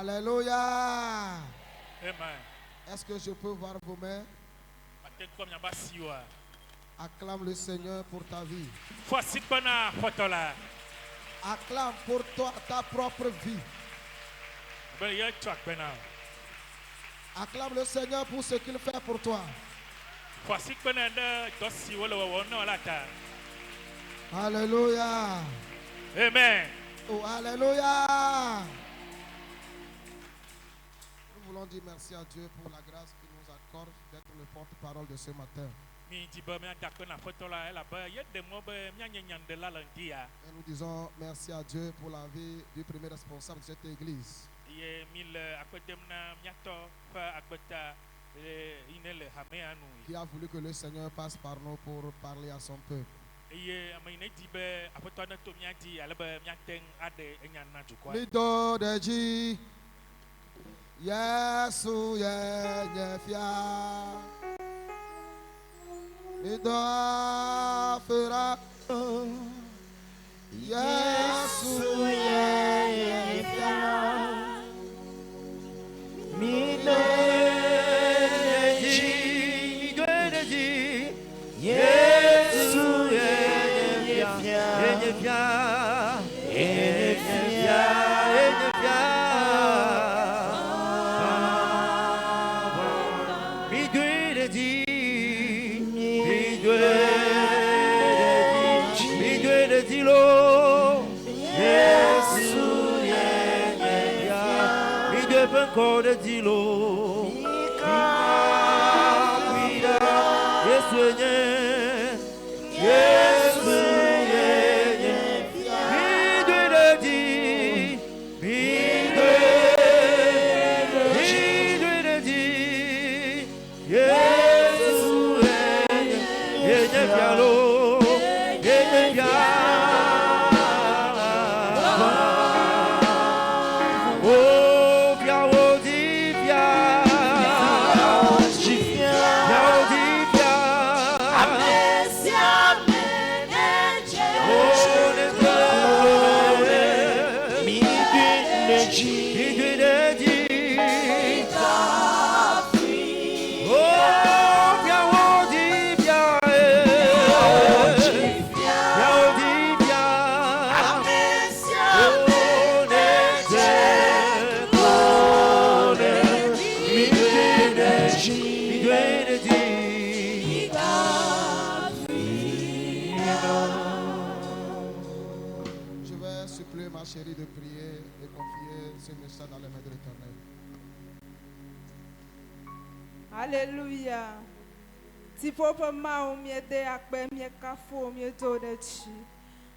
Alléluia. Amen. Est-ce que je peux voir vos mains? Acclame le Seigneur pour ta vie. Acclame pour toi ta propre vie. Acclame le Seigneur pour ce qu'il fait pour toi. Alléluia. Amen. Oh, alléluia. Nous voulons dire merci à Dieu pour la grâce qu'il nous accorde d'être le porte-parole de ce matin. Et nous disons merci à Dieu pour la vie du premier responsable de cette église. Qui a voulu que le Seigneur passe par nous pour parler à son peuple. Lido deji Yesu yenye fia Lido afira Yesu yenye fia Lido deji Yesu yenye fia Code dilo, de prier et confier ce message dans les mains de l'Éternel. Alléluia. Si papa ma miede akbe mi kafo mi do de chi.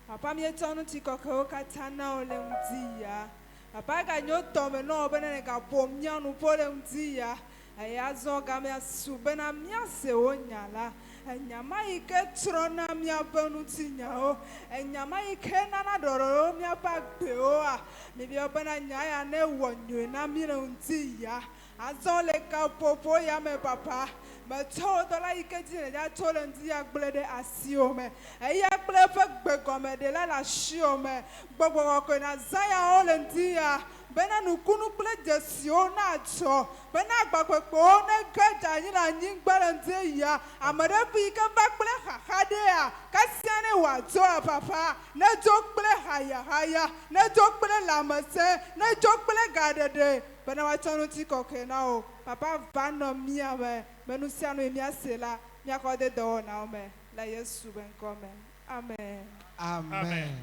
Papa mi tonu ti kokko katana ole mdia. Papa ga nyoto me no bene ga bom nyanu pole mdia. Aya zo ga me subena mi ase onyala. Enyama ike trona mia banu tinyao enyama ike nana dororo mia bagbe oa mi bi obana nyaya ne wonyo na mi nti ya azole ka popo ya me papa me to dola ike jine ja tole nti ya gblede asio me eya gble fe gbe gome de la shio me gbogbo ko na zaya ole nti ya bena nukunu ple jesio na cho bena agbakpepo ne gaja ni na nyingbara nti ya amade bi ka bakple hahade a kasiane wa jo papa ne jokple haya ne jokple lamase ne jokple gadede bena wa tonu ti koke na o papa vano mia me menu siano mi asela mi akode do na o me la Yesu ben come amen. Amen.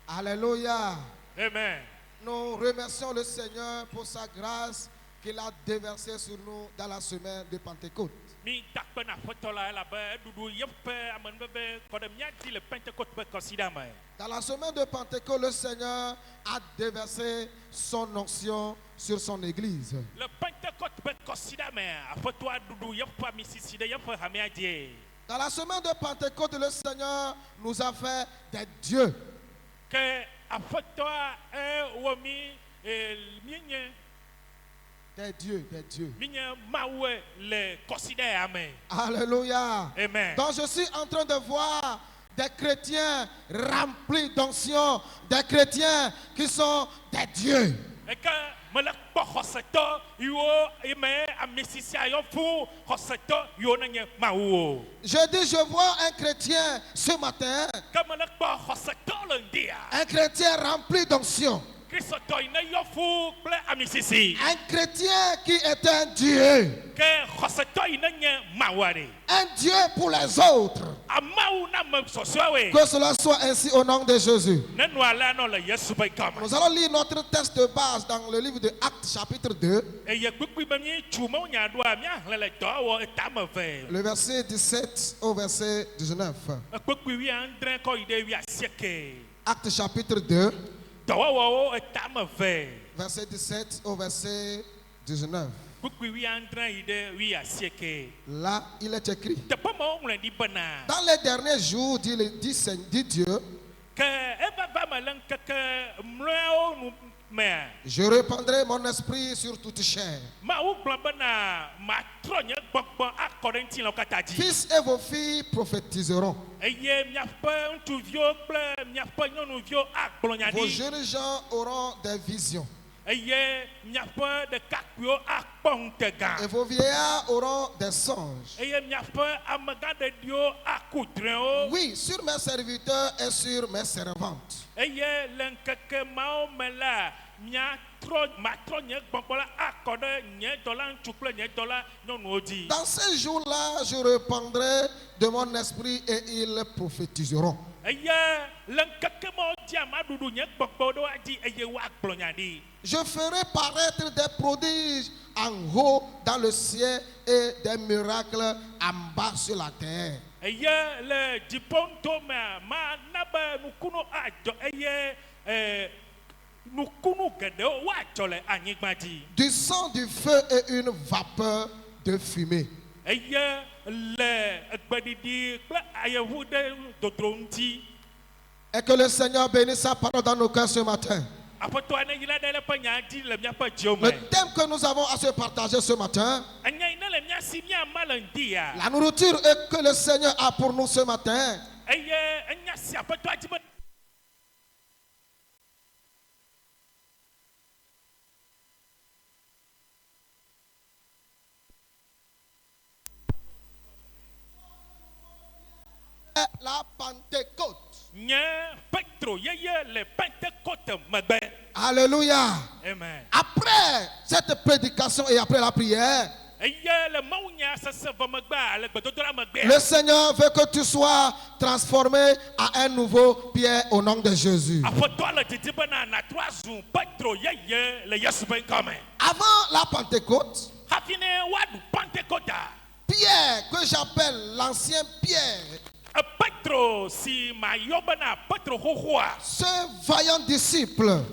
Alléluia. Amen. Nous remercions le Seigneur pour sa grâce qu'il a déversée sur nous dans la semaine de Pentecôte. Dans la semaine de Pentecôte, le Seigneur a déversé son onction sur son église. Dans la semaine de Pentecôte, le Seigneur nous a fait des dieux. Des dieux, des dieux. Alléluia. Amen. Donc je suis en train de voir des chrétiens remplis d'onction, des chrétiens qui sont des dieux. Et que me la pas hoseto yo eme amesisia yo fu hoseto yo nanye mawo. Je dis, je vois un chrétien ce matin, Que me la pas hoseto lundi. un chrétien rempli d'onction, Christo ina yo fu ple amesisi. un chrétien qui est un Dieu, Que hoseto ina nye mawari. un Dieu pour les autres. Amawu na me sosowe. Que cela soit ainsi au nom de Jésus. Nenu ala no le Yesu bai kama. Nous allons lire notre texte de base dans le livre de Actes chapitre 2, Et ye gbugbi be mi chuma nya do a mia le do wo etame ve. le verset 17 au verset 19. Gbugbi wi andre ko ide wi asieke. Actes chapitre 2, Do wo etame ve. verset 17 au verset 19. Gbugbi wi andre ide wi asieke. Là, il est écrit: Te pa mo ngre di bana. dans les derniers jours, dit Dieu, Que eva va malan que mleo nu me. je répandrai mon esprit sur toute chair. Ma u gba bana ma tronye gbogbo according lo kataji. Fils et vos filles prophétiseront. Eye mia pa ntuvio ple mia pa nyonuvio agblonya Vos di. jeunes gens auront des visions. Eye mia pa de kakpio akpon tega. Et vos vieillards auront des songes. Eye mia pa amaga de dio akudreo. Oui, sur mes serviteurs et sur mes servantes. Eye lenkeke mao mela mia matro nye gbogbola akode nye dola ntukple nye dola nyɔnu odi. Dans ces jours-là, je répandrai de mon esprit et ils prophétiseront. Eye lenkeke mao di amadudu nye gbogbo do adi eye wa gblɔnya di. Je ferai paraître des prodiges en haut dans le ciel et des miracles en bas sur la terre. Eye le dziƒonto me ma na be nukunu adzɔ eye nukunu geɖewo woadzɔ le anyigba dzi. Du sang, du feu et une vapeur de fumée. Eye le egbeɖiɖi kple ayevu ɖe dodro ŋuti. Et que le Seigneur bénisse sa parole dans nos cœurs ce matin. Aƒetɔ ne yi la ɖe eƒe nya dzi le míaƒe dziwo Le me. thème que nous avons à se partager ce matin, Enya yi ne le mía si míama le ŋdia. la nourriture que le Seigneur a pour nous ce matin, Eye enya si aƒetɔa dzi be est la Pentecôte. nye Petro yeye le Pentecôte megbe. Alléluia. Amen. Après cette prédication et après la prière, Eye le mawunya sese vɔ megbe le gbedodoɖa megbe. le Seigneur veut que tu sois transformé à un nouveau Pierre au nom de Jésus. Aƒetɔ le didi bena natrɔ azu Petro yeye le Yesu ƒe ŋkɔme. Avant la Pentecôte, Hafi ne woaɖu Pentecôtea. Pierre, que j'appelle l'ancien Pierre, Petro si mayɔ bena Petro xoxoa. ce vaillant disciple,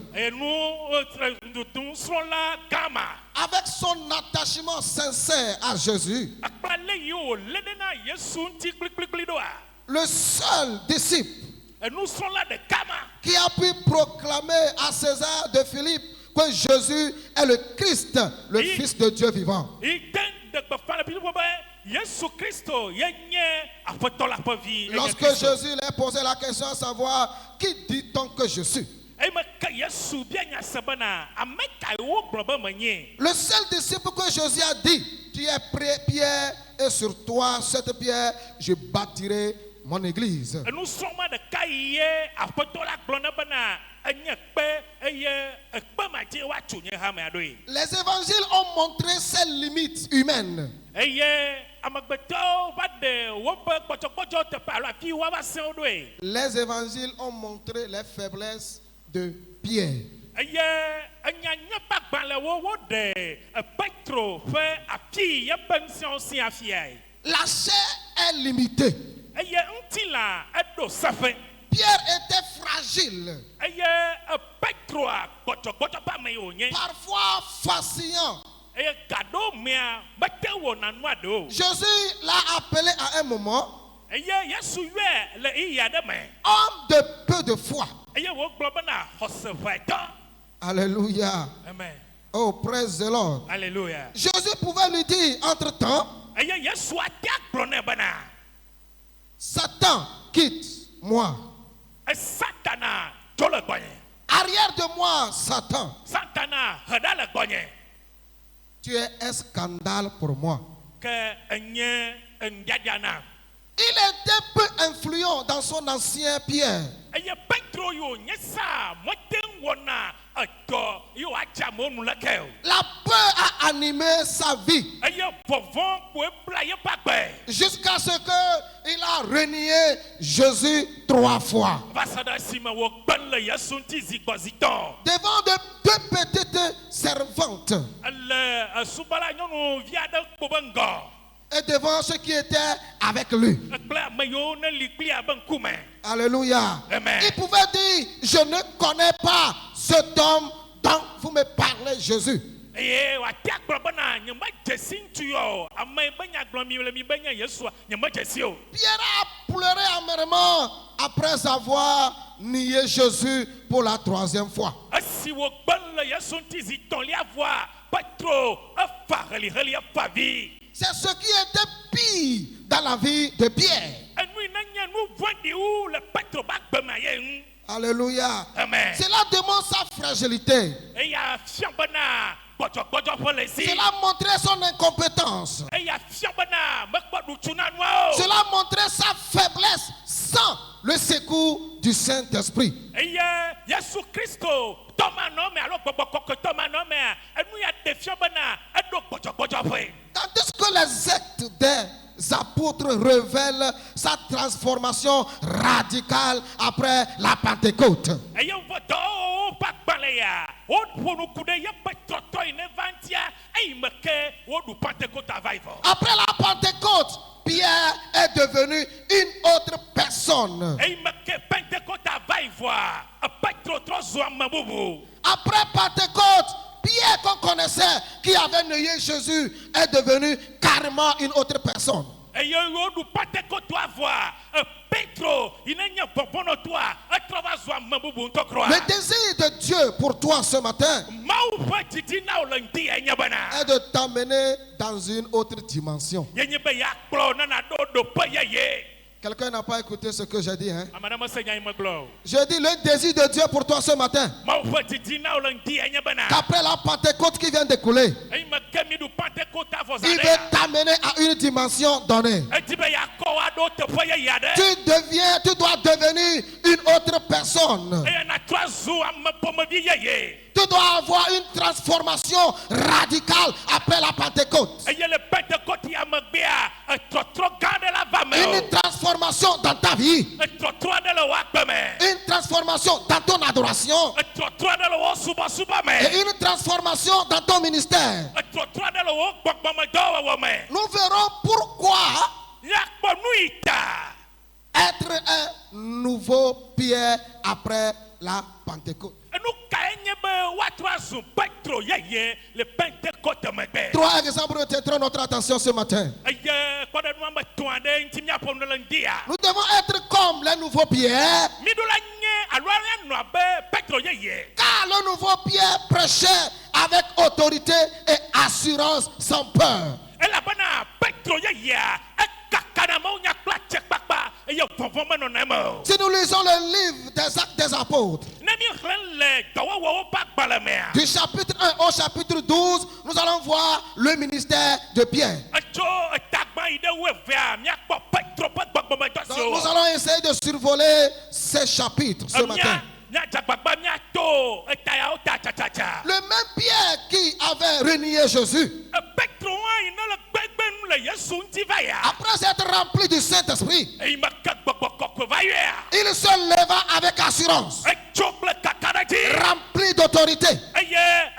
Nusrɔ̃la gama. avec son attachement sincère à Jésus, Akplale yi wo le ɖe na Yesu ŋuti kplikplikpli ɖoa. le seul disciple Nusrɔ̃la ɖeka ma. qui a pu proclamer à César de Philippe que Jésus est le Christ, le Oui. Fils de Dieu vivant. Yi den de gbeƒã le blibo be Yesu Kristo yenye Aƒetɔ la ƒe vi. enye Lorsque Kristo. Jésus leur posait la question à savoir, qui dit-on que je suis? Eme ke Yesu bia nya se bena ame kae wogblɔ be menye. Le seul disciple que Jésus a dit, tu es prêt, Pierre, et sur toi, cette pierre, je bâtirai mon église. Nusrɔ̃ma ɖeka yi ye Aƒetɔ la gblɔ ne bena enye kpe eye ekpe ma dzi woatso nye hamea ɖoe. Les évangiles ont montré ses limites humaines. Eye amegbetɔwo va ɖe woƒe gbɔdzɔgbɔdzɔ teƒe alo afi woava se wo ɖoe. Les évangiles ont montré les faiblesses de Pierre. Eye enyanyeba gbalẽwo woɖe Petro ƒe afi yeƒe ŋusẽwo si afiae. La chair est limitée. Eye ŋutilã eɖo seƒe. Pierre était fragile, Eye Petroa gbɔdzɔgbɔdzɔ ƒe ame yi wònye. parfois fascinant. Eye gaɖo mea mete wɔna nua ɖe o. Jésus l'a appelé à un moment Eye Yesu yɔe le iyi aɖe me. homme de peu de foi. Eye wògblɔ bena xɔse ʋɛtɔ. Alléluia. Amen. Oh, praise the Lord. Alléluia. Jésus pouvait lui dire entre-temps, Eye Yesu ate agblɔ nɛ bena Satan, quitte-moi. Satana dzo le gbɔnye. Arrière de moi, Satan. Satana na heda le gbɔnye Tu es un scandale pour moi. ke enye enuɖaɖa nam. Il était peu influent dans son ancien Pierre. Eye Petro yo nye sa mɔte wɔna etɔ yo atsa mɔnu le ke o. La peur a animé sa vie Eye vɔvɔn koe bla yeƒe agbe. jusqu'à ce qu'il a renié Jésus 3 fois. Va se ɖe esime wo gbe le Yesu ŋuti zigbɔzitɔ. Devant de deux petites servantes Le subɔla nyɔnuvi aɖe kpo be ŋgɔ. et devant ceux qui étaient avec lui. Kple ame yiwo ne li kpli abe ŋkume. Alléluia. Amen. Il pouvait dire, je ne connais pas cet homme dont vous me parlez, Jésus. Eye wate agblɔ bena nye medze si ŋutsu yɔ o. Ame be nyagblɔ mi le mi be nye Yesua nye medze si o. Pierre a pleuré amèrement après avoir nié Jésus pour la 3e fois. Esi wo gbe le Yesu ŋuti zi tɔ̃lia vɔa Petro efa heliheli efa vi. C'est ce qui était pire dans la vie de Pierre. Enu yi ne nye nu vɔ̃ɖiwo le Petro ba gbeme ye ŋu. Alléluia. Amen. Cela démontre sa fragilité. Eya fia bena gbɔdzɔgbɔdzɔ ƒe le si. Cela montrait son incompétence. Eya fia bena mekpɔ ɖutsu na nua o. Cela montrait sa faiblesse sans le secours du Saint-Esprit. Eye Yesu Kristo tɔmanɔme alo gbɔgbɔ kɔkɔ tɔmanɔmea enu ya ɖe fia bena eɖo gbɔdzɔgbɔdzɔ ƒe. Tandis que les actes des apôtres révèlent sa transformation radicale après la Pentecôte. Eye wɔ dɔwɔwɔ ƒe agbalẽ ya woƒo nuku ɖe yeƒe trɔtrɔ yi ne va ŋutia eyi me ke woɖu Pentecôte va yi vɔ. Après la Pentecôte, Pierre est devenu une autre personne. Eyi me ke Pentecôte va yi vɔa Petro trɔ zu ame bubu. Après Pentecôte, Pierre qu'on connaissait, qui avait nié Jésus, est devenu carrément une autre personne. Eye woɖu Pentecôte vɔa Petro yi ne nye bɔbɔnɔtɔa etrɔ va zu ame bubu ŋutɔ Le kura. désir de Dieu pour toi ce matin Mawu ƒe didi na wo le ŋdi enye bena. est de t'amener dans une autre dimension. Yenye be yakplɔ nana ɖo ɖoƒe yeye. Quelqu'un n'a pas écouté ce que j'ai dit, hein? Ame ɖe mese nya yi megblɔ o. J'ai dit le désir de Dieu pour toi ce matin, Mawu ƒe didi na wo le ŋdi enye bena. qu'après la Pentecôte qui vient d'écouler, Eyi me ke mi ɖu Pentecôte avɔ za il ɖe veut ya. t'amener à une dimension donnée. Edi be yakɔ wa ɖo teƒe yeye aɖe. Tu dois devenir une autre personne. Eye natrɔ zu ame ƒomevi yeye. Tu dois avoir une transformation radicale après la Pentecôte. Eye le Pentecôte ya megbea etrɔtrɔ gã aɖe la va me o. Une transformation dans ta vie. Etrɔtrɔ aɖe le wo agbe me. Une transformation dans ton adoration. Etrɔtrɔ aɖe le wo subɔsubɔ Et me. une transformation dans ton ministère. Etrɔtrɔ aɖe le wo gbɔgbɔmedɔwɔwɔ me. Nous verrons pourquoi Yakpɔ nu yi ta. être un nouveau Pierre après la Pentecôte. Enu kae nye be woatrɔ azu Petro yeye le Pentecôte megbe. 3 exemples retiendront notre attention ce matin. Eye kpɔɖeŋu ame etɔ̃ aɖe ŋuti míaƒo nu le ŋdia. Nous devons être comme les nouveaux Pierre, Mi ɖo la nye alo anɔ abe Petro yeye. car le nouveau Pierre prêchait avec autorité et assurance sans peur. Elabena Petro yeyea ekaka na Mawu nya kple atsekpakpa eye vɔvɔ menɔna eme o. Si nous lisons le livre des Actes des Apôtres, Ne míexlẽ le dɔwɔwɔwo ƒe agbalẽ mea. du chapitre 1 au chapitre 12, nous allons voir le ministère de Pierre. Etso etagbã yi ɖe 12 míakpɔ Petro ƒe gbɔgbɔmedɔ Donc, siwo. nous allons essayer de survoler ces chapitres ce matin. Míadzagbagba míato etayawo ta tsatsa. Le même Pierre qui avait renié Jésus, Petro hã yi ne le gbegbenu le Yesu ŋuti va ya. après être rempli du Saint-Esprit, Eyi me ke gbɔgbɔ kɔkɔe va yɔa. il se leva avec assurance, Etso kple kaka ɖe dzi. rempli d'autorité, Eye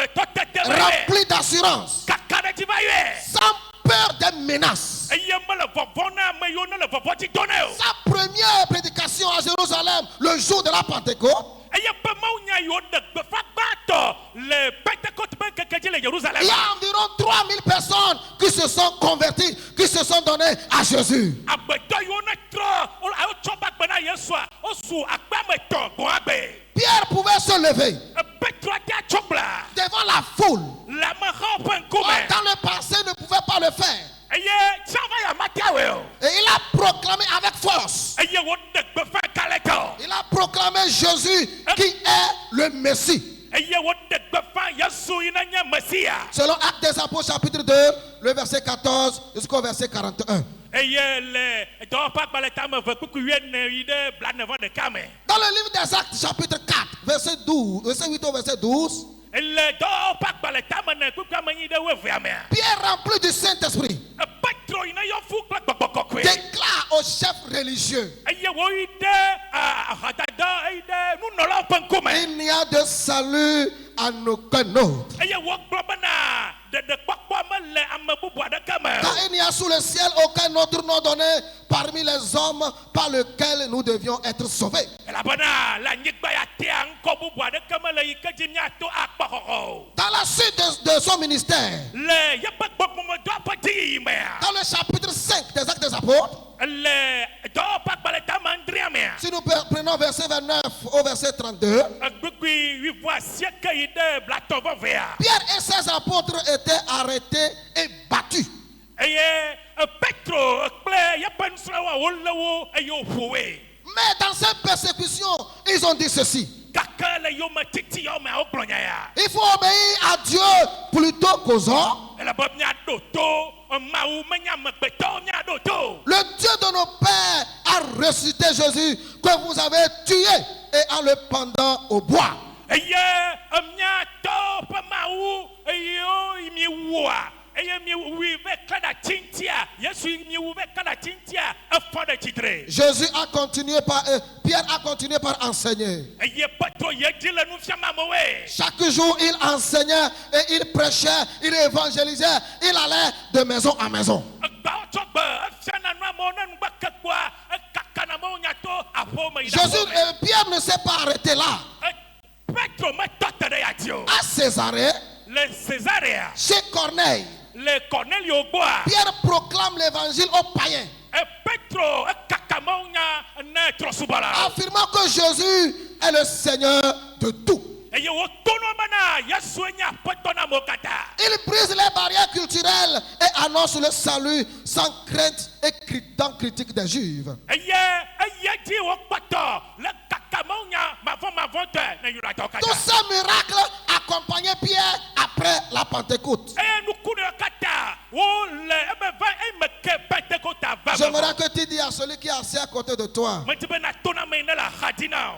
etɔtete va yɔe. rempli d'assurance, Kaka ɖe dzi va yɔe. sans peur des menaces. Eye mele vɔvɔ na ame yiwo ne le vɔvɔ dzi dɔ nɛ o. Sa première prédication à Jérusalem, le jour de la Pentecôte, Eye ƒe mawunya yiwo ɖe gbeƒã gbãtɔ le Pentecôte ƒe ŋkeke dzi le Yerusalem. il y a environ 3000 personnes qui se sont converties, qui se sont données à Jésus. Agbetɔ yiwo ne trɔ wotsɔ ba gbe na Yesua wosu akpe ame etɔ̃ gbɔ agbe. Pierre pouvait se lever Petro ate atso bla devant la foule. le amehawo ƒe Or, ŋkume. dans le passé, ne pouvait pas le faire. Eye tsava ya mate awɔe o. Et il a proclamé avec force. Eye woɖe gbeƒã kalẽtɔ. Il a proclamé Jésus qui est le Messie. eye wode gbefa yesu ina nye mesia Selon Actes des Apôtres chapitre 2, le verset 14 jusqu'au verset 41. eye le dɔwɔƒe agbalẽ tame ve kuku wiene yi ɖe blanevɔ ɖeka me Dans le livre des Actes chapitre 4, verset 12, verset 8 au verset 12, le dɔwɔƒe agbalẽ tame ne kuku ame nyi ɖe wevea mea Pierre rempli du Saint-Esprit petro yi ne yɔ fu kple gbɔgbɔ kɔkɔe déclare aux chefs religieux, eye woyi ɖe ahadada eyi ɖe nunɔlawo ƒe ŋkume il n'y a de salut en aucun autre. eye wogblɔ bena ɖeɖekpɔkpɔ mele ame bubu aɖeke me Car il n'y a sous le ciel aucun autre nom donné parmi les hommes par lequel nous devions être sauvés. elabena le anyigba ya tea ŋkɔ bubu aɖeke mele yi ke dzi míato akpɔxɔxɔ o Dans la suite de son ministère, le yeƒe gbɔgbɔmedɔ ƒe dziyiyi mea dans le chapitre 5 des Actes des Apôtres, le dɔwɔƒe agbalẽ tame adrea mea si nous prenons verset 29 au verset 32, egbegbe wivɔ asieke yi ɖe blatɔ vevea Pierre et ses apôtres étaient arrêtés et battus. eye petro kple yeƒe nusrɔ̃lawoa wolé wo eye woƒowoe Mais dans cette persécution, ils ont dit ceci: gake le yome titi yawo mea wogblɔ nya ya il faut obéir à Dieu plutôt qu'aux hommes. elebe míaɖo to mawu menye amegbetɔwo míaɖo to Le Dieu de nos pères a ressuscité Jésus que vous avez tué et en le pendant au bois. eye míatɔ ƒe mawu eye miwua eye miwui ve kle ɖe ati ŋutia yesu miwu ve kle ɖe ati ŋutia efɔ ɖe tsitre Jésus a continué par, Pierre a continué par enseigner. eye petro ye dzi le nu fiam amewoe Chaque jour, il enseignait et il prêchait, il évangélisait, il allait de maison en maison. egbawo tsɔ gbe efiana nu amewo ne nugbeke kpoa ekakana amewo nyato aƒewo me yi ɖe Jésus, aƒewo me. Pierre ne s'est pas arrêté là. Petro metɔ te ɖe ya dzi o À Césarée, le Césarea chez Corneille, le Cornelio gbɔa Pierre proclame l'évangile aux païens, Petro ekaka mawu nya ne trɔsubɔla affirmant que Jésus est le Seigneur de tout. eye wotono bena yesue nye aƒetɔ na amewo katã Il brise les barrières culturelles et annonce le salut sans crainte et dans critique des Juifs. eye dzi wokpɔtɔ le kaka mawu nya mavɔmavɔtɔe ne Yudatɔwo Tous katã ces miracles accompagnaient Pierre après la Pentecôte. eye nukunuwo katã wole eme va eme ke Pentekota va J'aimerais que tu dis à celui qui est assis à côté de toi: medi bena tona me ne le axadzi na o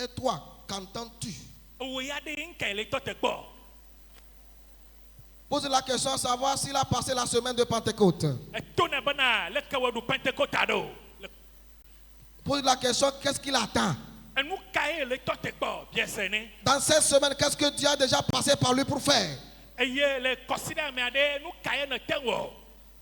et toi, qu'entends-tu? wo ya ɖe ŋkɛ le tɔ te gbɔ Pose la question à savoir s'il a passé la semaine de Pentecôte. etone bena leke wɔɖu Pentekota ɖo Pose la question, qu'est-ce qu'il attend? enu kae le tɔ te gbɔ biese ne Dans cette semaine, qu'est-ce que Dieu a déjà passé par lui pour faire? eye le kɔsiɖa mea ɖe nu kae ne te wɔ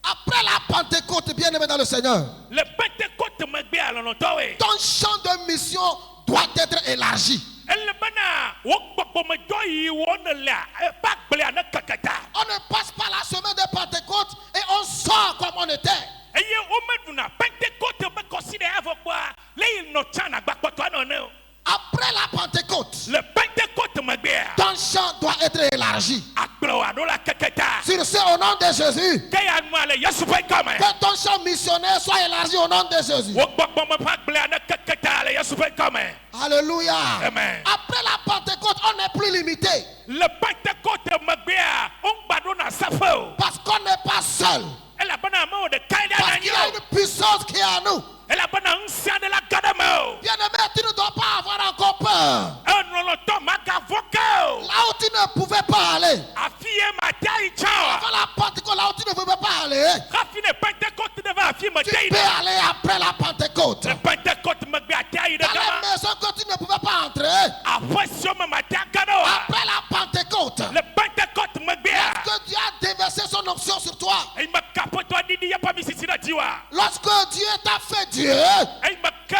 Après la Pentecôte, bien-aimé dans le Seigneur, le Pentekote megbea lɔlɔtɔwoe ton champ de mission doit être élargi. ele bena wo gbɔgbɔmedɔ yi wɔne lea eƒe agblea ne keketa On ne passe pas la semaine de Pentecôte et on sort comme on était. eye womeɖuna Pentekote be kɔsiɖa avɔ kpɔa le yi nɔ tsana gbakpɔtɔa nɔne o Après la Pentecôte, le Pentekote megbea ton champ doit être élargi. agblɔa ɖo la keketa Sur ce, au nom de Jésus, ke ya nua le Yesu ƒe gɔme que ton champ missionnaire soit élargi au nom de Jésus. wo gbɔgbɔme ƒe agblea ne keketa le Yesu ƒe gɔme Alléluia. Amen. Après la Pentecôte, on n'est plus limité le Pentekote megbea wogbaɖona saƒe o parce qu'on n'est pas seul. elabena amewo ɖekae ɖe Parce qu'il y a anyi o une puissance qui est à nous. elabena ŋusẽ aɖe le ge ɖe me o Bien-aimé, tu ne dois pas avoir encore peur. enɔlɔtɔ magavɔ ke o Là où tu ne pouvais pas aller, afi ye mate yi tsã o avant la Pentecôte, là où tu ne pouvais pas aller, hafi ne Pentekote ne va afi me tu te yi peux ɖe aller après la Pentecôte. le Pentekote megbe ate yi ɖe Dans les gama maisons que tu ne pouvais pas entrer, aƒe siwo me mate age ɖe o après la Pentecôte, le Pentekote megbea que Dieu a déversé son onction sur toi. eyi me ke aƒetɔ ɖiɖi yeƒe misisi ɖe dziwoa Lorsque Dieu t'a fait Dieu, eyi me ke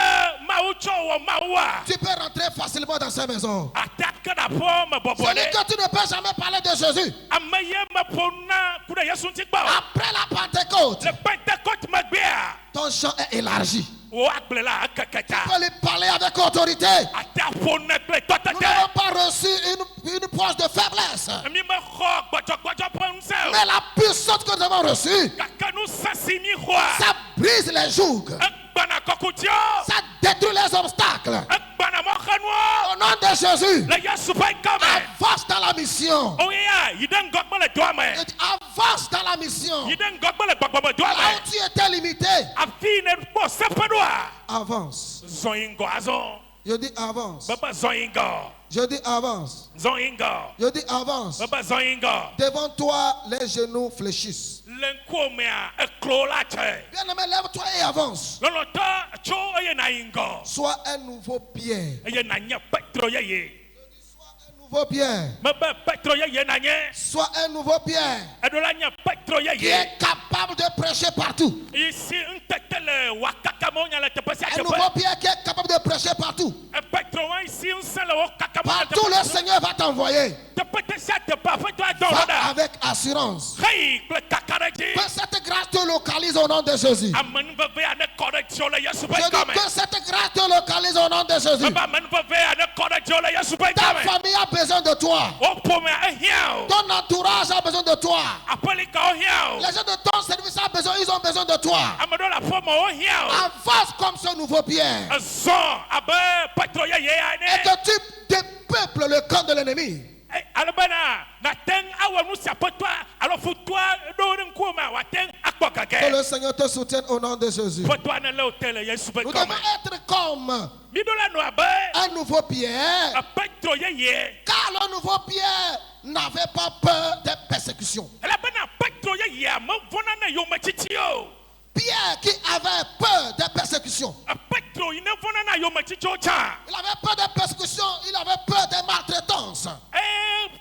mawu tsɔ wɔ mawua tu peux rentrer facilement dans sa maison. ate ake ɖe aƒewo me bɔbɔ Celui ɖe que tu ne peux jamais parler de Jésus. ame ye me ƒo nu na ku ɖe Yesu ŋuti gbɔ Après la Pentecôte, le Pentekote megbea ton champ est élargi. wo agble la ekeketa Tu peux lui parler avec autorité. ate aƒo nu kple Nous tɔtete n'avons pas reçu une poche de faiblesse. mi mexɔ gbɔdzɔgbɔdzɔ ƒe ŋusẽ o Mais la puissance que nous avons reçue, gake nu sesi mi xɔa ça brise les jougs. egbana kɔkutiwo Ça détruit les obstacles. egbana mɔxenuwo Au nom de Jésus. Le Yesu ƒe ŋkɔme. Avance dans la mission. Oya yi ɖe ŋgɔgbe le doa me. Je dis, avance dans la mission. Yi ɖe ŋgɔgbe le gbɔgbɔme doa Là me. où tu étais limité, Afi ne kpɔ seƒe ɖoa. avance. Zɔn yi ŋgɔ azɔ. Je dis avance. Bebe zɔn yi ŋgɔ. Je dis avance. Zɔn yi ŋgɔ. Je dis avance. Bebe zɔn yi ŋgɔ. Devant toi, les genoux fléchissent. Le ŋkuomea eklo la tse. Bien-aimé, lève-toi et avance. Lɔlɔtɔ tso eye na yi ŋgɔ. Sois un nouveau Pierre. Eye na nye Petro yeye. Sois un nouveau Pierre. Mebe Petro yeye na nye. Sois un nouveau Pierre Eɖo la nye Petro qui yeye. est capable de prêcher partout. Isi ŋutete le wakaka me wonya le teƒe sia Un teƒe. nouveau Pierre qui est capable de prêcher partout. Petro wa isi ŋusẽ le wo kaka me le Partout le Seigneur va t'envoyer. teƒe te sia teƒe aƒetɔ adɔ Va wo ɖa. avec assurance. Heyi kple kaka ɖe dzi. Que cette grâce te localise au nom de Jésus. Amenuveve aɖe kɔ ɖe dziwò le Yesu ƒe Je dis ŋkɔme. que cette grâce te localise au nom de Jésus. Mebe amenuveve aɖe kɔ ɖe dziwò le Yesu ƒe Ta ŋkɔme. famille a besoin de toi. Wo ƒomea ehiã o. Ton entourage a besoin de toi. Aƒelikawo hiã o. Les gens de ton service a besoin, ils ont besoin de toi. Ame ɖewo le aƒeme wo hiã o. Avance comme ce nouveau Pierre. Ezɔ abe Petro yeye ya Et ene. que tu dépeuples le camp de l'ennemi. Ale bena nate ŋu awɔ nu si aƒetɔa alo futua ɖo ɖe ŋkuwome wòate ŋu akpɔ Que gage. le Seigneur te soutienne au nom de Jésus. Aƒetɔa ne lé wo te le Yesu ƒe Nous devons ŋkɔme. être comme Mi ɖo la nu abe un nouveau Pierre. Petro yeye. Car le nouveau Pierre n'avait pas peur des persécutions. Elabena Petro yeyea mevɔna ne yometsitsi o. Pierre qui avait peur des persécutions. Petro yi ne vɔna na yometsitsiwo tsã. Il avait peur des persécutions, il avait peur des maltraitances.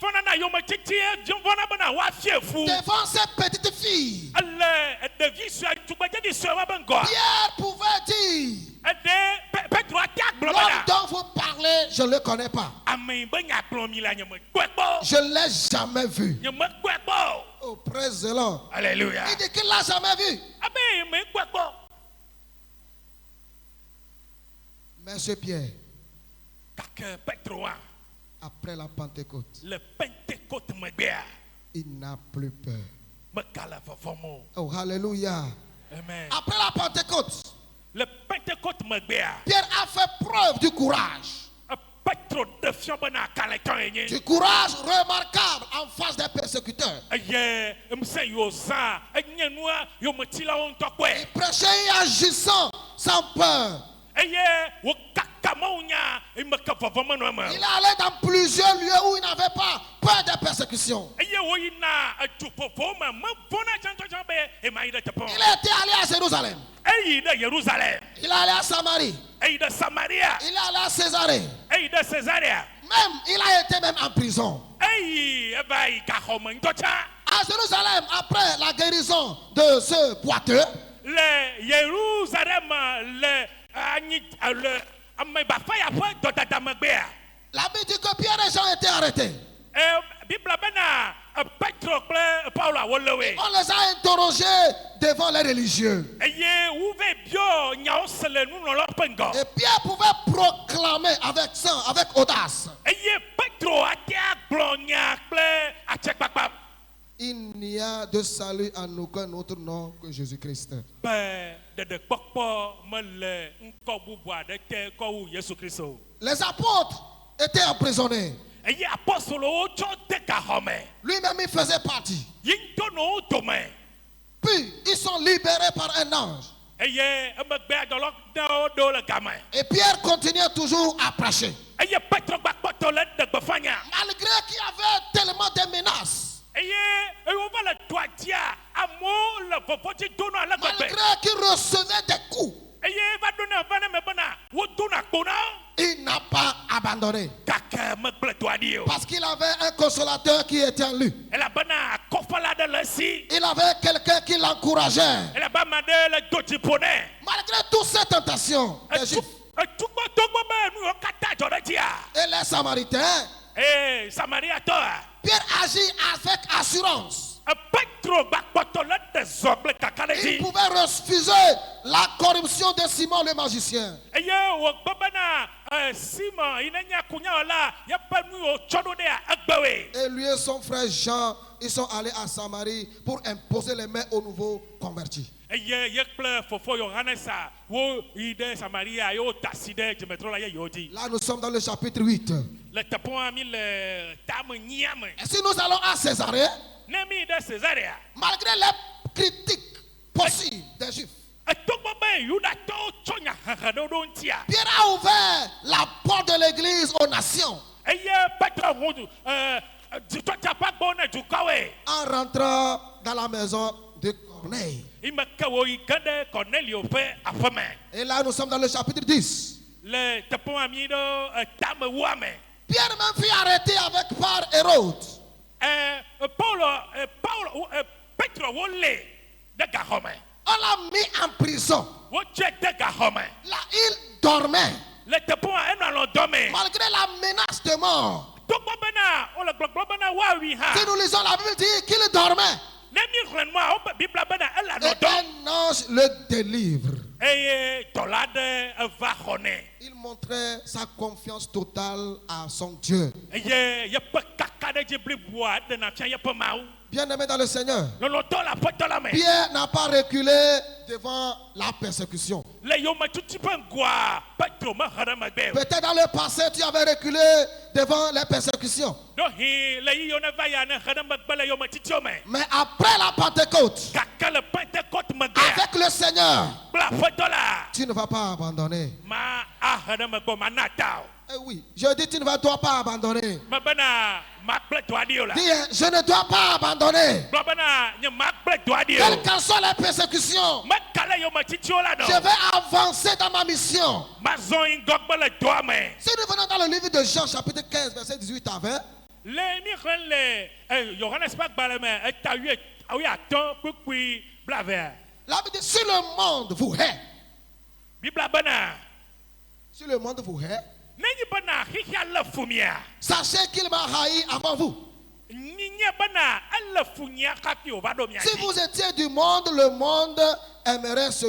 Vɔna na yometsitsi vɔna bena woafie fu. Devant ces petites filles, Ele ɖevi sue tugbedzevi sue wa be ŋgɔa. Pierre pouvait dire, Eɖe Petro ate agblɔ l'homme bena. dont vous parlez, je ne le connais pas. Ame yi be nyagblɔ mi la nye mekpɔe kpɔ. Je ne l'ai jamais vu. Nye mekpɔe kpɔ. Oh, praise the Lord. Alléluia. Il dit qu'il ne l'a jamais vu. Abe mekpɔe kpɔ. Mais ce Pierre, Gake Petro a après la Pentecôte, le Pentecôte megbea il n'a plus peur. megale vɔvɔm o. Oh, hallelujah. Amen. Après la Pentecôte, Le Pentecôte megbea Pierre a fait preuve du courage. Petro ɖe fiɔ bena kalẽtɔ yenye. Du courage remarquable en face des persécuteurs. Eye ŋusẽ yiwo zã enye nua yometsilawo ŋutɔ kpɔe. Il prêchait et agissant sans peur. Eye wokaka Mawu nya eme ke vɔvɔ menɔ eme. Il allait dans plusieurs lieux où il n'avait pas peur des persécutions. Eye woyina edu vovowo me mevɔna tsãtsɔtsɔ be ema yi ɖe teƒe Il o. était allé à Jérusalem. Eyi ɖe Yerusalem. Il est allé à Samarie. Eyi ɖe Samaria. Il est allé à Césarée. Eyi ɖe Césarea. Même, il a été même en prison. Eyi eva yi gaxɔme ŋutɔ tsã. À Jérusalem, après la guérison de ce boiteux, Le Yerusalem le anyi le amebafa ya ƒe dɔdada megbea. la Bible dit que Pierre et Jean étaient arrêtés. Bibla bena Petro kple Paulo wole we. On les a interrogés devant les religieux. Eye wuve bio nyawo se le nunɔlawo ƒe ŋgɔ. Et Pierre pouvait proclamer avec sang, avec audace. Eye Petro ate agblɔ nya kple atsekpakpa. Il n'y a de salut en aucun autre nom que Jésus-Christ. Be ɖeɖekpɔkpɔ mele ŋkɔ bubu aɖe te kɔ wu Yesu Kristo o. Les apôtres étaient emprisonnés. Eye apɔstolowo tsɔ de gaxɔ me. Lui-même, il faisait partie. Yi ŋutɔ nɔ wo dome. Puis, ils sont libérés par un ange. Eye emegbe adɔlɔdawo ɖewo le game. Et Pierre continuait toujours à prêcher. Eye Petro gbakpɔtɔ le ɖe gbeƒãnya. Malgré qu'il y avait tellement de menaces. Eye wova le dua dzia amewo le vɔvɔdzi dona ale gbegbe. Malgré qu'il recevait des coups. Eye va ɖona va ne me bena wodona kpo na wo. Il n'a pas abandonné. Gake megble dua ɖi o. Parce qu'il avait un consolateur qui était en lui. Elabena akɔfala ɖe le esi. Il avait quelqu'un qui l'encourageait. Elebe ame ɖe le do dziƒo nɛ. Malgré toutes ces tentations, les Juifs Etugbɔtɔgbɔ be nu yiwo katã dzɔ ɖe dzia. et les Samaritains, Samariatɔa. Pierre agit avec assurance. Petro gbakpɔtɔ le ɖe zɔ kple kaka ɖe Il dzi. pouvait refuser la corruption de Simon le magicien. Eye wògbe bena Simon yi ne nye akunyawɔla yeƒe nu yiwo tsɔ ɖo ɖea egbewoe. Et lui et son frère Jean, ils sont allés à Samarie pour imposer les mains aux nouveaux convertis. eye ye kple fofo Yohanes a wo yi ɖe Samaria ye wo da si ɖe dzimetro la yeyewo dzi. Là, nous sommes dans le chapitre 8. Le teƒea mi le tame nyia me. Et si nous allons à Césarée, Ne mi ɖe Césarea. malgré les critiques possibles des Juifs, Etogbɔ be Yudatɔwo tsɔ nya hehe ɖe wo ŋutia. Pierre a ouvert la porte de l'église aux nations Eye Petro ŋu dzitɔtsaƒe gbɔ ne dukɔwoe. en rentrant dans la maison de Corneille. Ime ke wo yi ge ɖe Cornelio ƒe aƒeme. Et là, nous sommes dans le chapitre 10. Le teƒea mi ɖe tamewoa me. Pierre même fut arrêté avec par Hérode. Petro wo lé ɖe gaxɔ me. On l'a mis en prison. Wotsɔe de gaxɔ me. Là, il dormait. Le teƒea enɔ alɔ dɔ me. Malgré la menace de mort. Togbɔ bena wole gbɔgblɔ bena woawi hã. Si nous lisons la Bible, dit qu'il dormait. Ne mi xlẽ nua woƒe Biblia bena ele Et alɔ dɔ. un ange le délivre. Eye dɔla ɖe eva xɔ nɛ. Il montrait sa confiance totale à son Dieu. Eye yeƒe kaka ɖe dzi blibua ɖena fia yeƒe Mawu. Bien-aimé dans le Seigneur, Lɔlɔtɔ le aƒetɔ la me. Pierre n'a pas reculé devant la persécution. Le yometutu ƒe ŋgɔa Petro mehe ɖe megbe o. Peut-être dans le passé, tu avais reculé devant les persécutions. Ɖohi le yiyo ne va ya ne he ɖe megbe le yometutio me. Mais après la Pentecôte, Gake le Pentecôte megbea avec le Seigneur, kple aƒetɔ la tu ne vas pas abandonner. ma ahe ɖe megbe o, mana ta o. Eh oui, je dis tu ne dois pas abandonner. Mebena magble dɔ aɖi o la. Dis, je ne dois pas abandonner. Gblɔ bena nye magble dɔ aɖi Quelles o. qu'en soient les persécutions, Meka le yometutio la je ɖo. vais avancer dans ma mission. Mazɔ yi ŋgɔgbe le dɔa me. Si nous venons dans le livre de Jean, chapitre 15, verset 18 à 20, Le mi xlẽ le Yohanes ƒe agbalẽ me eta wuiatɔ̃ kpukpui blavea. la Bible dit, si le monde vous hait, Biblia bena si le monde vous hait, nenyi bena xixia le fu mia. sachez qu'il m'a haï avant vous. Nye bena ele fu nyia kafi o va ɖo mia Si dzi. vous étiez du monde, le monde aimerait ce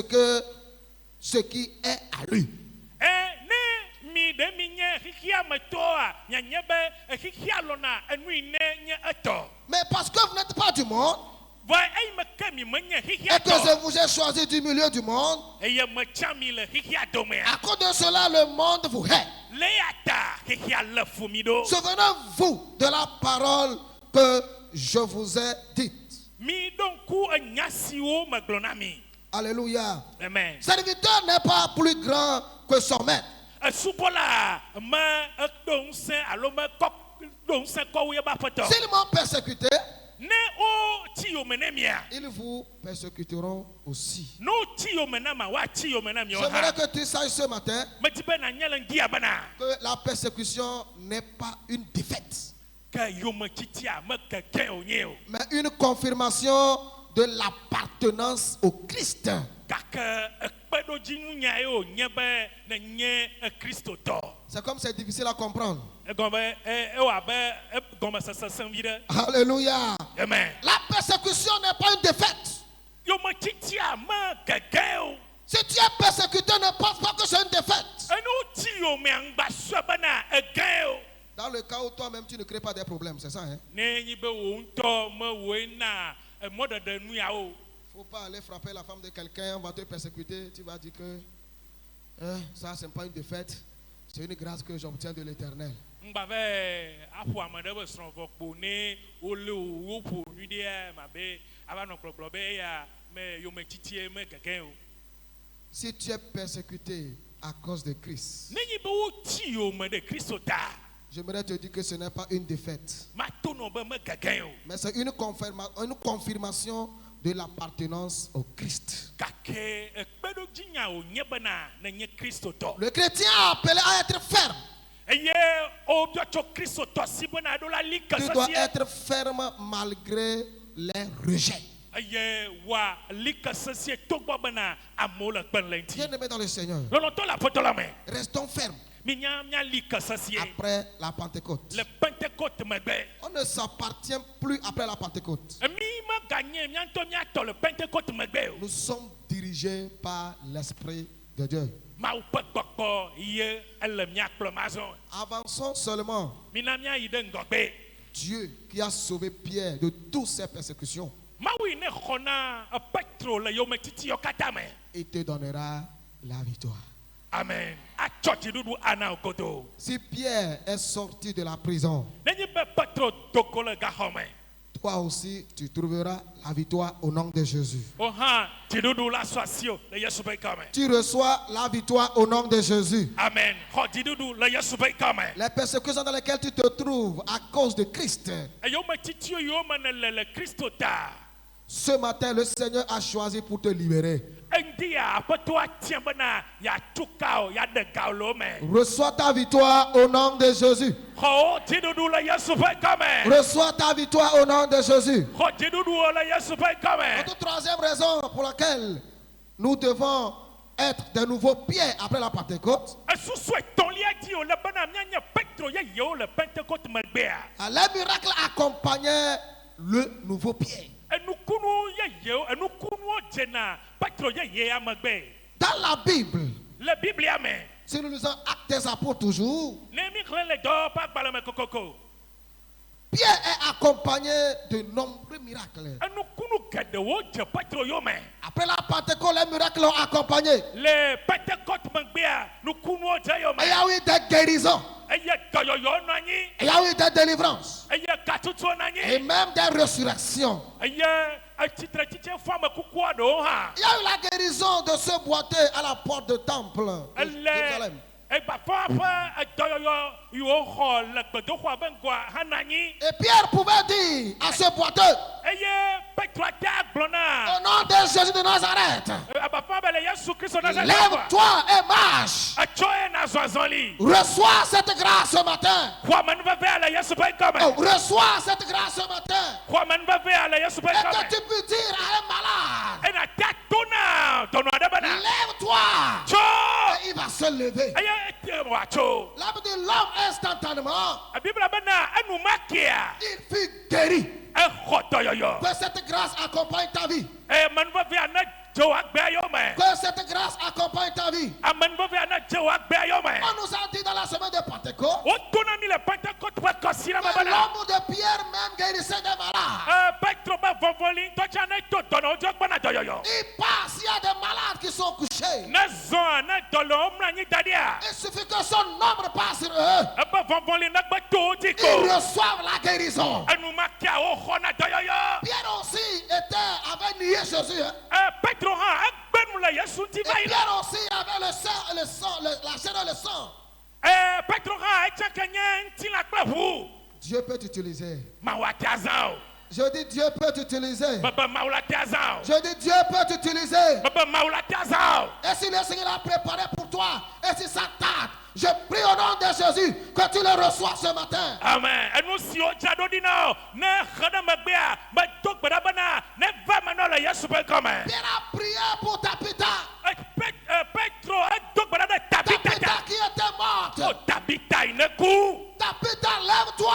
qui est à lui. Ne mi ɖe mi nye xixia me tɔa nyanye be xixia lɔna enu yi ne nye etɔ. Mais parce que vous n'êtes pas du monde, Vɔ eyi me ke mi menye xixia et que tɔ. je vous ai choisi du milieu du monde, Eye metsã mi le xixia à domea. cause de cela, le monde vous hait. Le ya ta xixia le fu mi ɖo. Souvenez-vous de la parole que je vous ai dite. Mi ɖo ŋku enya siwo megblɔ na mi. Alléluia. Amen. Serviteur n'est pas plus grand que son maître. Esubɔla me eɖo ŋusẽ alo me kɔ ɖo ŋusẽ kɔwu ye be aƒetɔ. S'ils m'ont persécuté, Ne wo tsi yome ne mia. ils vous persécuteront aussi. No tsi yome na ma wa tsi yome na miawo J'aimerais hã. que tu saches ce matin Medi be na nye le ŋdia bena. que la persécution n'est pas une défaite, Ke yome titia me keke o nye o. mais une confirmation de l'appartenance au Christ. Gake ekpeɖodzinu nya ye o nye be ne nye kristotɔ. C'est comme c'est difficile à comprendre. Egɔme ewɔ abe gɔmesese sem vi ɖe. Alléluia. Amen. La persécution n'est pas une défaite. Yome titia me keke o. Si tu es persécuté, ne pense pas que c'est une défaite. Enu tsi yome aŋgba sɔ bena ege o. Dans le cas où toi-même tu ne crées pas des problèmes, c'est ça, hein? Ne nyi be wo ŋutɔ me woe na mɔɖeɖe nu ya o. Faut pas aller frapper la femme de quelqu'un, on va te persécuter, tu vas dire que ça c'est pas une défaite, c'est une grâce que j'obtiens de l'Éternel. Ŋgba be aƒo ame ɖe be srɔ̃vɔ kpo ne wole wo ƒo nyui ɖea mabe ava nɔ gblɔgblɔ be eya me yome titie me gege o. Si tu es persécuté à cause de Christ, Ne nyi be wo tsi yome ɖe Kristo ta. j'aimerais te dire que ce n'est pas une défaite, Mato nɔ be me gege o. mais c'est une confirmation de l'appartenance au Christ. Gake ekpeɖodzinya o nye bena ne nye kristotɔ. Le chrétien est appelé à être ferme. Eye wobiɔ tso kristotɔ si bena ɖo la li ke Tu dois sesie. être ferme malgré les rejets. Eye wa li ke sesie togbɔ bena amewo le kpe le ŋuti. Bien-aimés dans le Seigneur, Lɔlɔtɔ le aƒetɔ la me. restons fermes Minya li ke sesie. après la Pentecôte. Le Pentecôte megbe. On ne s'appartient plus après la Pentecôte. Mi meganye mia ŋutɔ miatɔ le Pentecôte megbe o. Nous sommes dirigés par l'Esprit de Dieu. Mawu ƒe gbɔgbɔ ye ele miakplɔm azɔ. Avançons seulement. Mina miayi ɖe ŋgɔgbe. Dieu qui a sauvé Pierre de toutes ces persécutions Maui ne khona Petro le yo metiti yo katame. Il te donnera la victoire. Amen. A chochi dudu ana okoto. Si Pierre est sorti de la prison, Nenyi be Petro dokole gahome. toi aussi, tu trouveras la victoire au nom de Jésus. Oha, tidudu la swasio le Yesu be kame. Tu reçois la victoire au nom de Jésus. Amen. Ho tidudu le Yesu be kame. Les persécutions dans lesquelles tu te trouves à cause de Christ, Yo metiti yo manele le Christo ta. ce matin, le Seigneur a choisi pour te libérer. Ndia apeto atien bana ya tukao ya de kaulo me. Reçois ta victoire au nom de Jésus. Ho tidudu le Yesu be kame. Reçois ta victoire au nom de Jésus. Ho tidudu le Yesu be kame. Notre troisième raison pour laquelle nous devons être de nouveaux pieds après la Pentecôte, Asusu etolia di o le bana mianya Petro ye yo le Pentecôte megbea. les miracles accompagnaient le nouveau pied. Enukunu ye yo enukunu jena Petro ye ye amagbe. Dans la Bible, Le Bible amen. si nous lisons Actes des Apôtres toujours, Nemi klen le do pa balame kokoko. Pierre est accompagné de nombreux miracles. Enukunu gede wo je Petro yo me. Après la Pentecôte, les miracles l'ont accompagné. Le Pentecôte megbea nukunu je yo me. Il y a eu des guérisons, Eye doyoyo nanyi. il y a eu des délivrances Eye katutu et nanyi. même des résurrections. Eye atitre titre femme kukua do ha. Il y a eu la guérison de ce boiteux à la porte du temple de Jérusalem. Et bah papa doyoyo yo ho le gbedo ho bengwa hananyi. Et Pierre pouvait dire à ce boiteux, Eye Petro ta glona. au nom de Jésus de Nazareth, Papa bele Yesu Kristo Nazareth. lève-toi et marche. Achoye na zwazoli. Reçois cette grâce ce matin. Kwa manva ve ala Yesu pe Oh, kame. reçois cette grâce ce matin. Kwa manva ve ala Yesu pe Et kame. que tu peux dire à un malade, E na tatuna dono adabana. lève-toi. Cho. Et il va se lever. Eye ete wacho. La Bible dit l'homme instantanément, A Biblia bana anu makia. il fut guéri. E khoto yoyo. Que cette grâce accompagne ta vie. E manva ve ana jo agbe yo me. Que cette grâce accompagne ta vie. A manva ve ana jo agbe yo me. On nous a dit dans la semaine de Pentecôte, O tuna mi le Pentecôte pa kosira que mabana. l'homme de Pierre même guérissait des malades. Petro ba vonvoli to chana to dono jo gbana doyoyo. Il passe, il y a des malades qui sont couchés. Na zon na dolo omna ni dadia. Il suffit que son nombre passe sur eux. Aba vonvoli na gba to Ils diko. reçoivent la guérison. Anu makia o khona doyoyo. Pierre aussi avait nié Jésus. Hein. Petro ha agbenu la Yesu ti Et vaila. Pierre aussi avait le sang, la chair et le sang. Petro ha echa kenya nti la kpehu. Dieu peut t'utiliser. Ma wa tiazao. Je dis Dieu peut t'utiliser. Baba ma la tiazao. Je dis Dieu peut t'utiliser. Baba ma la tiazao. Et si le Seigneur l'a préparé pour toi, et si ça tarde, je prie au nom de Jésus que tu le reçois ce matin. Amen. Enu si o jado dino. Ne khana magbea. Ma tok badabana. Ne va mano la Yesu pe kome. Pierre a prié pour Tabitha. Petro tok badada Tabitha tabita. qui était morte. O tabita ineku. Tabitha, lève-toi.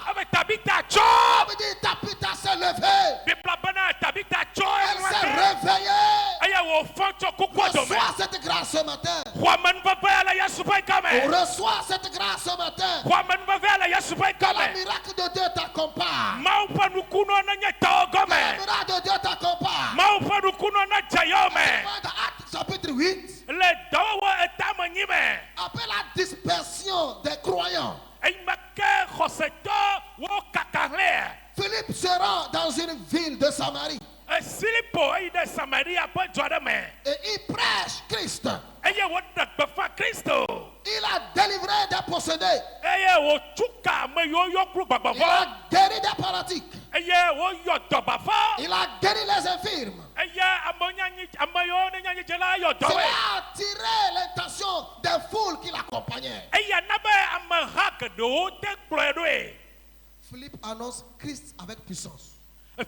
Avec tabita cho. On me dit Tabitha s'est levée. Bibla bana tabita cho. Elle s'est réveillée. Aya wo foncho kukwa dome. Reçois cette grâce ce matin. Kwa man va va la Yesu pe kome. Reçois cette grâce ce matin. Kwa man va va la Yesu pe Que le kome. miracle de Dieu t'accompagne. Maupa nukuno na nyeta Que le ogome. miracle de Dieu t'accompagne. Maupa nukuno na jayome. Dans Actes chapitre 8, Le dawa etama nyime. après la dispersion des croyants, Eimake khoseto wo kakale. Philippe se rend dans une ville de Samarie Silipo ide Samaria po jodame. et il prêche Christ. Eye wo dakbefa Kristo. Il a délivré des possédés. Eye wo tuka me yo kru Il babafo. a guéri des paralytiques. Eye wo yo dobafo. Il a guéri les infirmes. Eye amayo ne nyanyi jela yo Cela dowe. a attiré l'attention des foules qui l'accompagnaient. Eye nabe amahak do te kloedoe. Philippe annonce Christ avec puissance.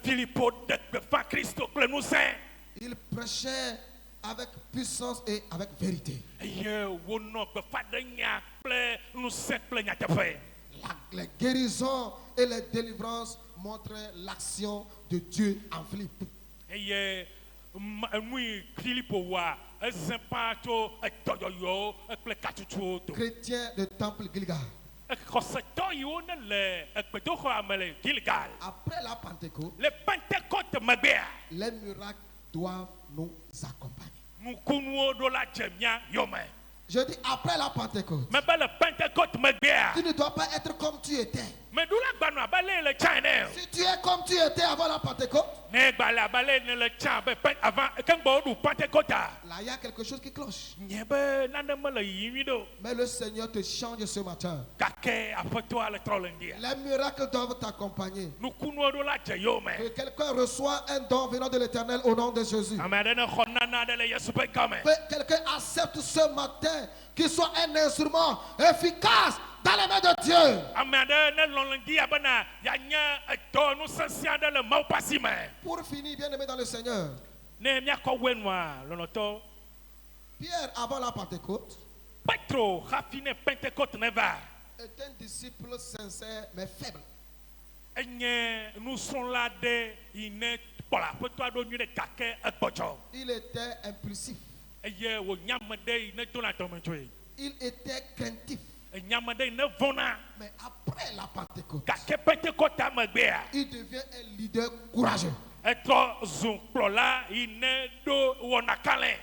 Filipo dakbefa Kristo kle nous saint. Il prêchait avec puissance et avec vérité. Eye wo no befa de nya kle nous saint kle nya tefe. Les guérisons et les délivrances montraient l'action de Dieu en Philippe. Eye mui Filipo wa ezempa to etoyoyo ekple katutu to. Chrétien de temple Gilgal. Xɔsetɔ yiwo ne le gbedoxɔa me le Gilgal. Après la Pentecôte, Le Pentecôte megbea, les miracles doivent nous accompagner. nukunuwo ɖo la dze mía yome. Je dis après la Pentecôte, Mebe le Pentecôte megbea, tu ne dois pas être comme tu étais. meɖula gbanu abe le le tsã ene o. Si tu es comme tu étais avant la Pentecôte, Ne gba le abe le ne le tsã be avant keŋgbɔ woɖu Pentecôtea. là il y a quelque chose qui cloche. Nye be nane mele yiyim nyuie ɖe o. Mais le Seigneur te change ce matin. Gake aƒetɔa le trɔ le ŋdia. Les miracles doivent t'accompagner. Nukunuwo ɖo la dze yome. Que quelqu'un reçoit un don venant de l'Éternel au nom de Jésus. Ame aɖe ne xɔ nana aɖe le Yesu ƒe gɔme. Que quelqu'un accepte ce matin qu'il soit un instrument efficace dans les mains de Dieu. Ame aɖe ne lɔ̃ le ŋdi abena yeanye edɔ nusesẽ aɖe le Mawu ƒe asi me. Pour finir, bien aimé dans le Seigneur, Ne míakɔ wenua lɔlɔtɔ. Pierre, avant la Pentecôte, Petro hafi ne Pentecôte ne va. est un disciple sincère mais faible. Enye nusrɔ̃la ɖe yi ne kpɔ le aƒetɔa ɖo nyuie ɖe gake egbɔdzɔ. Il était impulsif. Eye wònye ame ɖe yi ne dona dɔmedzoe. Il était craintif. Enye ame ɖe yi ne vɔ̃na. Mais après la Pentecôte, Gake Pentecôte megbea. il devient un leader courageux. Etrɔ zu kplɔla yi ne ɖo wɔna kalẽ.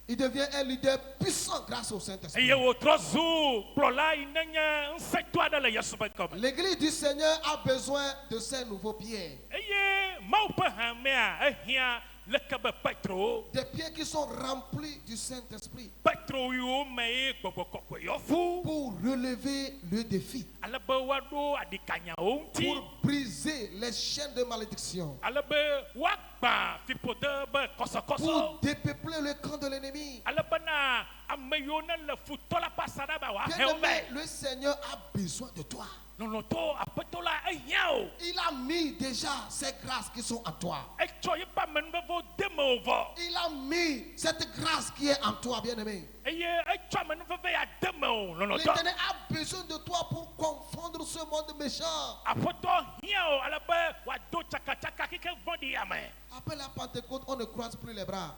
Il devient un leader puissant grâce au Saint-Esprit. Eye wòtrɔ zu kplɔla yi ne nye ŋusẽtɔ aɖe le Yesu ƒe gɔme. L'église du Seigneur a besoin de ces nouveaux pieds. Eye Mawu ƒe hamea ehiã leke be Petro. Des pieds qui sont remplis du Saint-Esprit Petro yiwo me ye gbɔgbɔ kɔkɔe yɔ fu. pour relever le défi, Ale be woaɖo aɖikanyawo ŋuti. pour briser les chaînes de malédiction, Ale be woagbã fiƒode be pour kɔsɔkɔsɔ. dépeupler le camp de l'ennemi. Ale bena ame yiwo ne le futɔ la ƒe asaɖa ba Bien woahe wo aimé, vɛ. le Seigneur a besoin de toi. Lɔlɔtɔ aƒetɔ la ehiã o. Il a mis déjà ces grâces qui sont en toi. Etsɔ yeƒe amenuveve de me wo vɔ. Il a mis cette grâce qui est en toi, bien-aimé. Eye etsɔ amenuveve ya de me o. Lɔlɔtɔ. L'Éternel a besoin de toi pour confondre ce monde méchant. Aƒetɔ hiã o ale be wòado tsakatsaka kike vɔ̃ɖi ame. Après la Pentecôte, on ne croise plus les bras.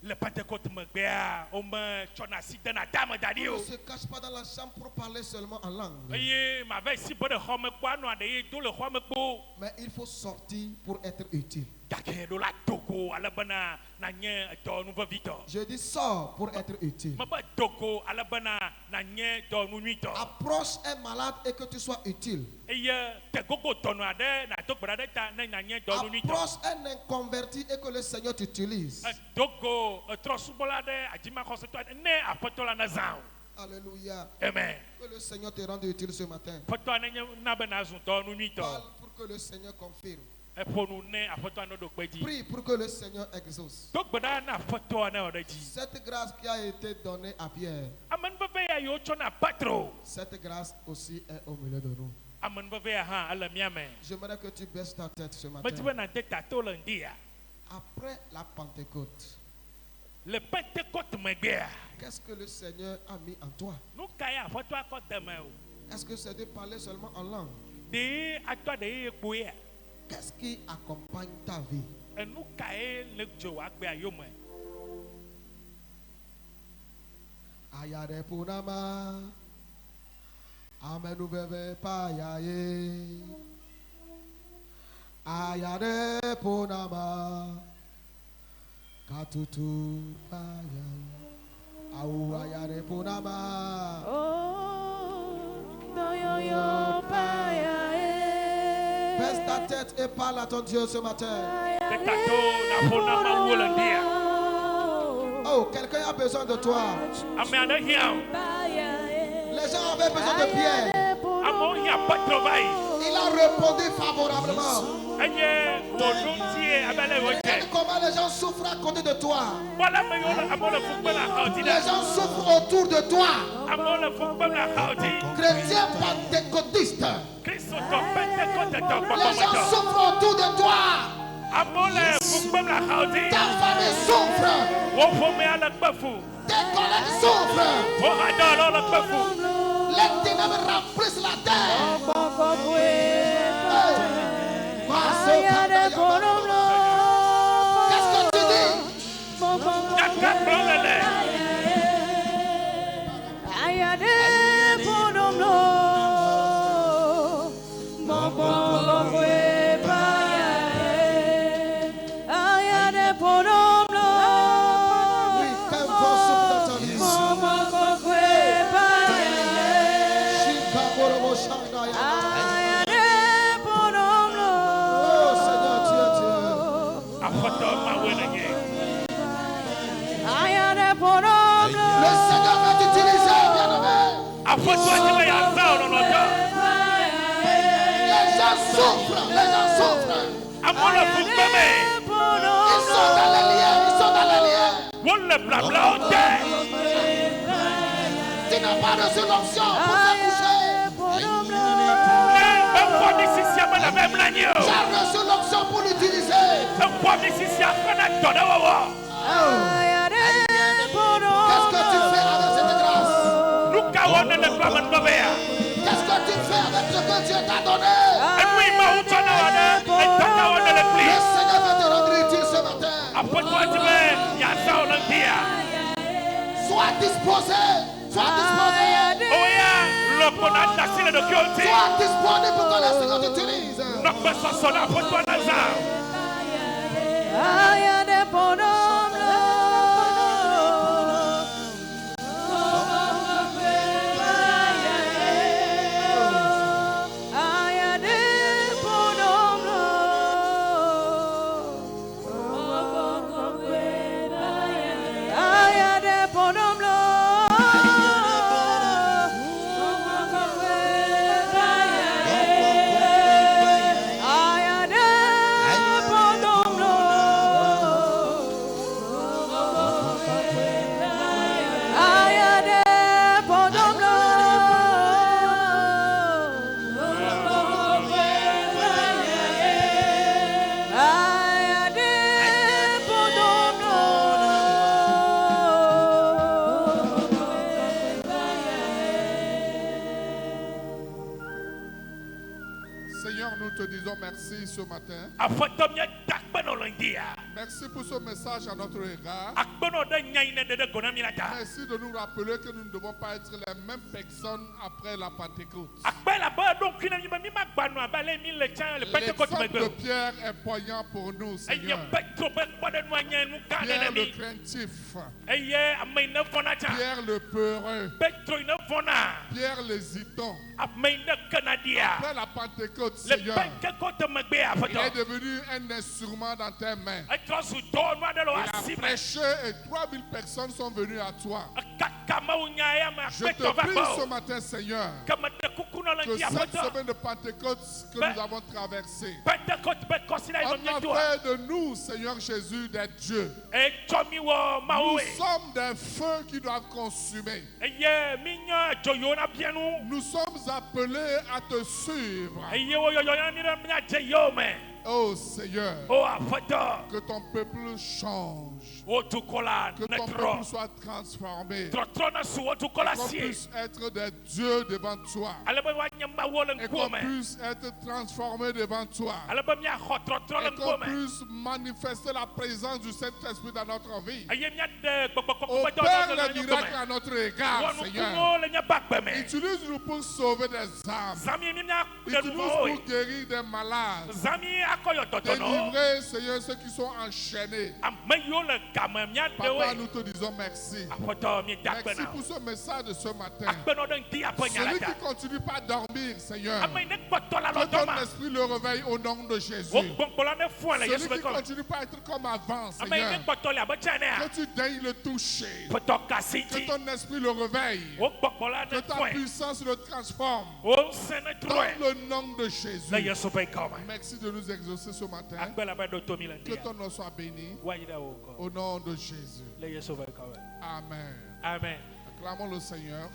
Le Pentecôte megbea wome tsɔna asi dena dame da ɖi On o. ne se cache pas dans la chambre pour parler seulement en langue. Eye mava si be ɖe xɔme kpo anɔ aɖe ye do le xɔme kpo. Mais il faut sortir pour être utile. Gake ɖo la dogo ale bena nanye dɔ nuvevitɔ. Je dis sors pour être utile. Mebe dogo ale bena nanye dɔ nu nyuitɔ. Approche un malade et que tu sois utile. Eye te gogo dɔnɔ aɖe nado gbe ɖa ɖe ta ne nanye dɔ nu nyuitɔ. Approche un inconverti et que le Seigneur t'utilise. Dogo trɔsubɔla aɖe adzimaxɔsetɔ aɖe ne aƒetɔ la ne zã o. Alléluia. Amen. Que le Seigneur te rende utile ce matin. Aƒetɔa nenye na be nazɔ dɔ nu nyuitɔ. Parle pour que le Seigneur confirme. Eƒo nu ne aƒetɔa ne ɖo kpe dzi. Prie pour que le Seigneur exauce. Do gbe ɖa na aƒetɔa ne wɔ ɖe dzi. Cette grâce qui a été donnée à Pierre, Amenuveve ya yiwo tsɔ na Petro. cette grâce aussi est au milieu de nous. Amenuveve ya hã ele mía me. J'aimerais que tu baisses ta tête ce Medi be matin. nade tato le ŋdia. Après la Pentecôte, Le Pentecôte megbea. qu'est-ce que le Seigneur a mis en toi? Nu ka ye aƒetɔa kɔ de me o. Est-ce que c'est de parler seulement en langue? De atɔ de ye kpo ya. Qu'est-ce qui accompagne ta vie? Enu ka ye le dzo agbea yome. Ayare punama, amenu bebe payaye. Ayare punama, katutu payaye. Au ayare punama. Baisse ta tête et parle à ton Dieu ce matin. Te tato na ƒo na Mawu le ŋdia. Oh, quelqu'un a besoin de toi. Ame aɖe hiã o. Les gens avaient besoin de Pierre. Amewo hiã Petro va yi. Il a répondu favorablement. Eye wòɖo ŋutie abe le Et wòdze. comment les gens souffrent à côté de toi. Kpɔla ame yiwo le amewo le fukpe le axawo dzi Les ɖe. gens souffrent autour de toi. Amewo le fukpe le axawo dzi. Chrétiens pentecôtistes. Kristotɔ Pentecôte tɔ Les gens gbɔgbɔmetɔ. souffrent autour de toi. Amewo le fukpe le axawo dzi. Ta famille souffre. Wo ƒomea le kpe fu. Tes collègues souffrent. Wo hadɔwɔlawo le kpe fu. Les ténèbres remplissent la terre. Qu'est-ce que tu dis? Nyaka kplɔ le le. Ayade ponomno Seigneur, tu es Dieu. Afoto mawele nye. Le Seigneur va t'utiliser, bien-aimé. Afoto atibe ya zao loloto. Les gens souffrent, les gens souffrent. Amola fukome. Ils sont dans les liens, ils sont dans les liens. Wole blabla ote. Tu n'as pas reçu l'option pour t'accoucher. Mfoni sisi amana memla nyo. Tu as reçu l'option pour l'utiliser. Mfoni sisi afana toda wawo. Qu'est-ce que tu fais avec cette grâce? Luka wone le blaman bobea. Qu'est-ce que tu fais avec ce que Dieu t'a donné? Emui mautona wone. Etaka wone le Le pli. Seigneur va te rendre utile ce matin. Afoto atibe ya zao lantia. Sois disposé. Sois disposé. Oya lokona nasile do kyoti. Sois disponible pour que le Seigneur t'utilise. Nokbeso sona afoto na zao. Seigneur, nous te disons merci ce matin. Afoto mye takbeno landia. Merci pour ce message à notre égard. Akbeno de nyaine de kona minata. Merci de nous rappeler que nous ne devons pas être les mêmes personnes après la Pentecôte. Akbela ba donc kina mi ma gbanu abale mi le chan le Pentecôte L'exemple de megbe. Pierre est poignant pour nous, Eye Seigneur. Petro be kwade no anya nu ka Pierre na le mi. craintif, Eye amai na fona cha. Pierre le peureux, Petro ina fona. Pierre l'hésitant. Amai na kanadia. Après la Pentecôte, Le Seigneur, Pentecôte megbe il afoto. est devenu un instrument dans tes mains. Etro su do no de lo Il a asime. prêché et 3000 personnes sont venues à toi. Akakama unya ya ma Je Petro te prie ce va. matin, Seigneur, Kama te kukuno que landia cette afoto. semaine de Pentecôte que nous avons traversée, Pentecôte be kosina on ino a nyetua. fait de nous, Seigneur Jésus, des dieux. E chomi wo Nous mawe. sommes des feux qui doivent consumer. Eye minya joyona bienu. Nous sommes appelés à te suivre. Eye wo yoyona ni na minya jeyome. Oh Seigneur, O afoto. que ton peuple change. O tukola Que ton netro. peuple soit transformé. Trotrona su o tukola Qu'on si. puisse être des dieux devant toi. Alebe wa nyamba wo Et qu'on nkome. puisse être transformé devant toi. Alebe mia ho trotro Et qu'on nkome. puisse manifester la présence du Saint-Esprit dans notre vie. Eye mia de gbogbo Opère les miracles à notre égard, Wonu Seigneur. kumo le nya bagbeme. Utilise-nous pour sauver des âmes. Zami mi mia de Utilise-nous nouveau. pour guérir des malades. Zami akoyo totono. Délivrer, Seigneur, ceux qui sont enchaînés. Ameyo le game mia de Papa, we. nous te disons merci. Afoto mi Merci dagbena. pour ce message de ce matin. Akbeno de nti aponya Celui la. qui continue pas à dormir, Seigneur, Amai ne kpotola que lo ton toma. esprit le réveille au nom de Jésus. O gbonkola ne fun le Celui Yesu be qui ko. continue pas à être comme avant, Amai ne Seigneur, kpotola abachane a. que tu daignes le toucher. Poto Que kasiti. ton esprit le réveille. O gbonkola Que ne ta fun. puissance le transforme. O sene Dans troe. le nom de Jésus. Le Yesu be ko. Merci de nous exaucer ce matin. Akbela be do tomi le Que ndia. ton nom soit béni. Wa yida o ko. Au nom de Jésus. Le Yesu be ko. Amen. Amen. Acclamons le Seigneur.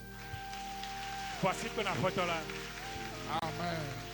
Voici que na fotola. Amen.